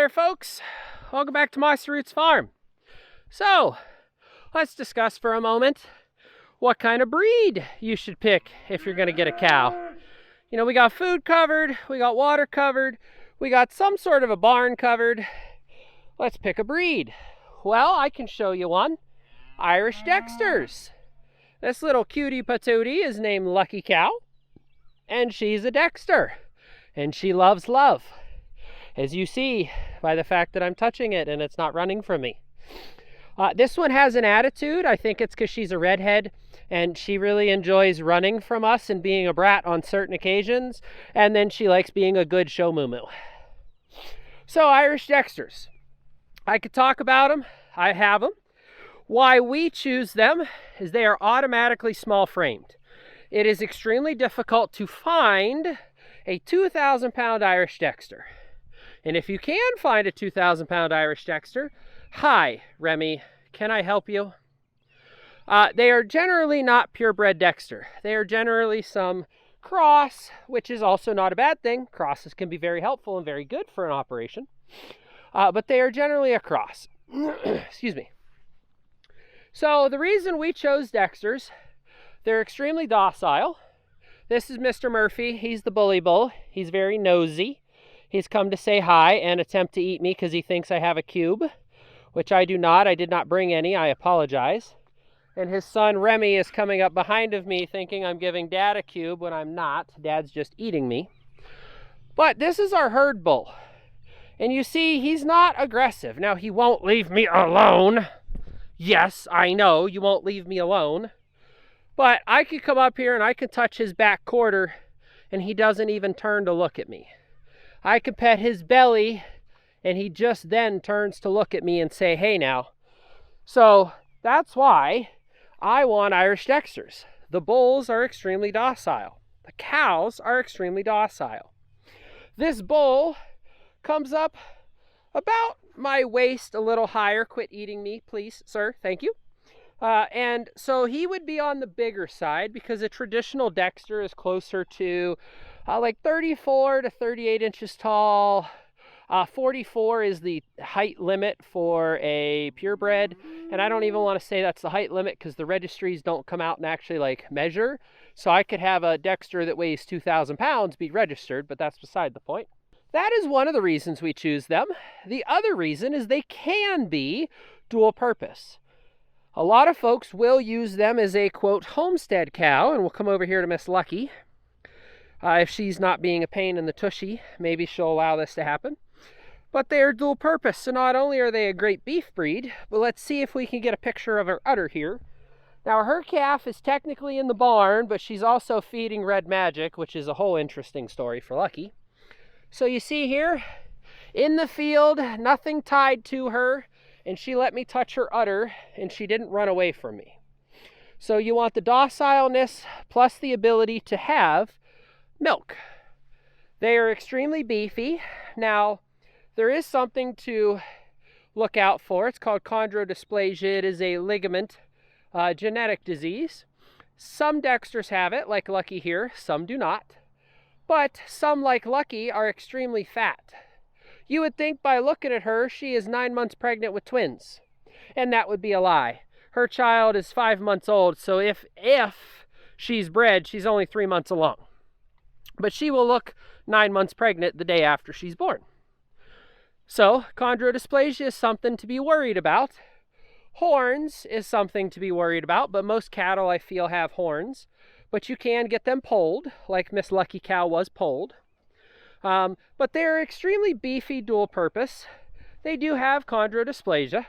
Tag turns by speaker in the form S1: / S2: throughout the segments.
S1: there, folks. Welcome back to Mossy Roots Farm. So, let's discuss for a moment what kind of breed you should pick if you're going to get a cow. You know, we got food covered, we got water covered, we got some sort of a barn covered. Let's pick a breed. Well, I can show you one. Irish Dexters. This little cutie patootie is named Lucky Cow, and she's a Dexter, and she loves love, as you see by the fact that I'm touching it and it's not running from me. This one has an attitude. I think it's because she's a redhead and she really enjoys running from us and being a brat on certain occasions, and then she likes being a good show moo-moo. So Irish Dexters, I could talk about them. I have them. Why we choose them is they are automatically small framed. It is extremely difficult to find a 2,000-pound Irish Dexter. And if you can find a 2,000-pound Irish Dexter, hi, Remy, can I help you? They are generally not purebred Dexter. They are generally some cross, which is also not a bad thing. Crosses can be very helpful and very good for an operation. But they are generally a cross. Excuse me. So the reason we chose Dexters, they're extremely docile. This is Mr. Murphy. He's the bully bull. He's very nosy. He's come to say hi and attempt to eat me because he thinks I have a cube, which I do not. I did not bring any. I apologize. And his son Remy is coming up behind of me thinking I'm giving Dad a cube when I'm not. Dad's just eating me. But this is our herd bull. And you see, he's not aggressive. Now, he won't leave me alone. Yes, I know, you won't leave me alone. But I could come up here and I can touch his back quarter and he doesn't even turn to look at me. I could pet his belly and he just then turns to look at me and say, hey now. So that's why I want Irish Dexters. The bulls are extremely docile. The cows are extremely docile. This bull comes up about my waist, a little higher. Quit eating me, please, sir. Thank you. And so he would be on the bigger side because a traditional Dexter is closer to like 34 to 38 inches tall. 44 is the height limit for a purebred. And I don't even want to say that's the height limit because the registries don't come out and actually like measure. So I could have a Dexter that weighs 2,000 pounds be registered, but that's beside the point. That is one of the reasons we choose them. The other reason is they can be dual purpose. A lot of folks will use them as a, quote, homestead cow, and we'll come over here to Miss Lucky. If she's not being a pain in the tushy, maybe she'll allow this to happen. But they are dual purpose, so not only are they a great beef breed, but let's see if we can get a picture of her udder here. Now, her calf is technically in the barn, but she's also feeding Red Magic, which is a whole interesting story for Lucky. So you see here, in the field, nothing tied to her, and she let me touch her udder, and she didn't run away from me. So you want the docileness plus the ability to have milk. They are extremely beefy. Now, there is something to look out for. It's called chondrodysplasia. It is a ligament genetic disease. Some Dexters have it, like Lucky here. Some do not. But some, like Lucky, are extremely fat. You would think by looking at her, she is 9 months pregnant with twins. And that would be a lie. Her child is 5 months old, so if she's bred, she's only 3 months along. But she will look 9 months pregnant the day after she's born. So, chondrodysplasia is something to be worried about. Horns is something to be worried about, but most cattle, I feel, have horns. But you can get them polled, like Miss Lucky Cow was polled. But they're extremely beefy dual purpose. They do have chondrodysplasia.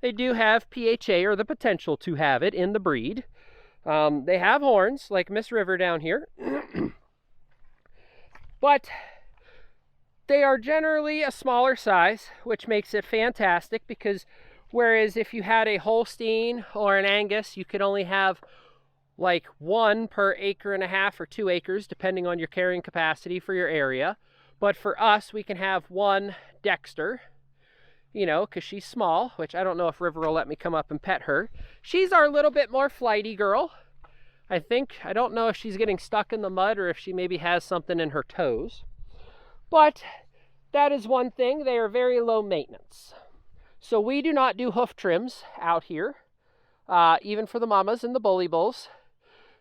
S1: They do have PHA, or the potential to have it in the breed. They have horns, like Miss River down here. But they are generally a smaller size, which makes it fantastic because whereas if you had a Holstein or an Angus, you could only have like 1 per acre and a half or 2 acres, depending on your carrying capacity for your area. But for us, we can have 1 Dexter, you know, because she's small, which I don't know if River will let me come up and pet her. She's our little bit more flighty girl. I don't know if she's getting stuck in the mud or if she maybe has something in her toes. But that is one thing. They are very low maintenance. So we do not do hoof trims out here, even for the mamas and the bully bulls.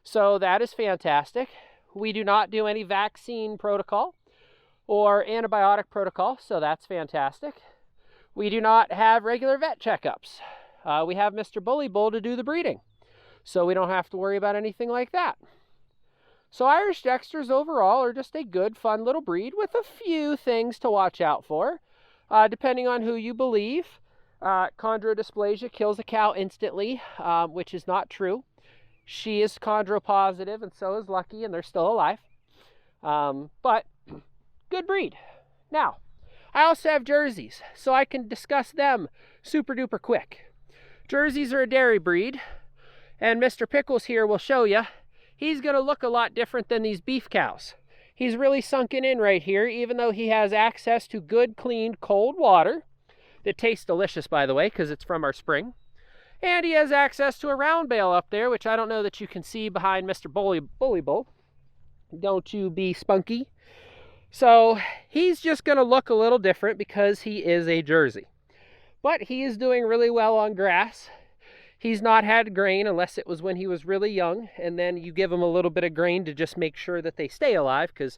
S1: So that is fantastic. We do not do any vaccine protocol or antibiotic protocol, so that's fantastic. We do not have regular vet checkups. We have Mr. Bully Bull to do the breeding, so we don't have to worry about anything like that. So Irish Dexters overall are just a good, fun little breed with a few things to watch out for. Depending on who you believe, chondrodysplasia kills a cow instantly, which is not true. She is chondropositive, and so is Lucky, and they're still alive. But good breed. Now, I also have Jerseys, so I can discuss them super duper quick. Jerseys are a dairy breed, and Mr. Pickles here will show you. He's going to look a lot different than these beef cows. He's really sunken in right here, even though he has access to good, clean, cold water that tastes delicious, by the way, because it's from our spring. And he has access to a round bale up there, which I don't know that you can see behind Mr. Bully Bull. Don't you be spunky. So he's just going to look a little different because he is a Jersey. But he is doing really well on grass. He's not had grain unless it was when he was really young, and then you give him a little bit of grain to just make sure that they stay alive, because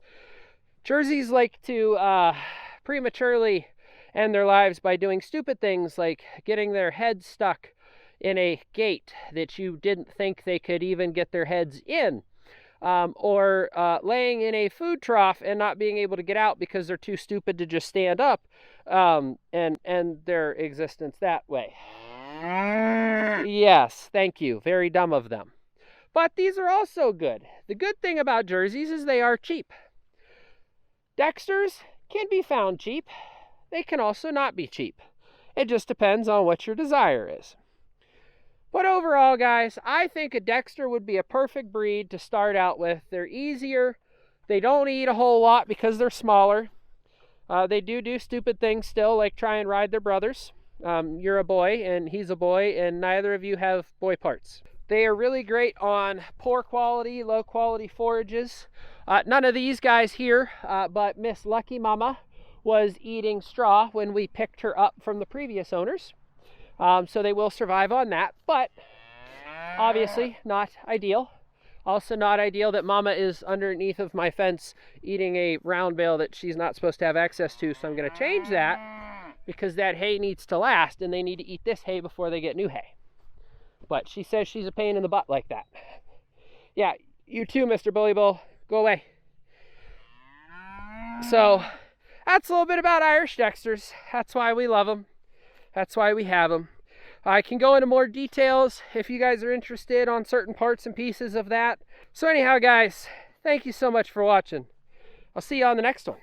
S1: Jerseys like to prematurely end their lives by doing stupid things like getting their heads stuck in a gate that you didn't think they could even get their heads in, or laying in a food trough and not being able to get out because they're too stupid to just stand up and end their existence that way. Yes, thank you. Very dumb of them. But these are also good. The good thing about Jerseys is they are cheap. Dexters can be found cheap. They can also not be cheap. It just depends on what your desire is. But overall, guys, I think a Dexter would be a perfect breed to start out with. They're easier. They don't eat a whole lot because they're smaller. They do stupid things still, like try and ride their brothers. You're a boy and he's a boy, and neither of you have boy parts. They are really great on poor quality, low quality forages. None of these guys here, but Miss Lucky Mama was eating straw when we picked her up from the previous owners. So they will survive on that, but obviously not ideal. Also not ideal that Mama is underneath of my fence eating a round bale that she's not supposed to have access to, so I'm going to change that, because that hay needs to last and they need to eat this hay before they get new hay. But she says she's a pain in the butt like that. Yeah, you too, Mr. Bully Bull. Go away. So that's a little bit about Irish Dexters. That's why we love them. That's why we have them. I can go into more details if you guys are interested on certain parts and pieces of that. So anyhow, guys, thank you so much for watching. I'll see you on the next one.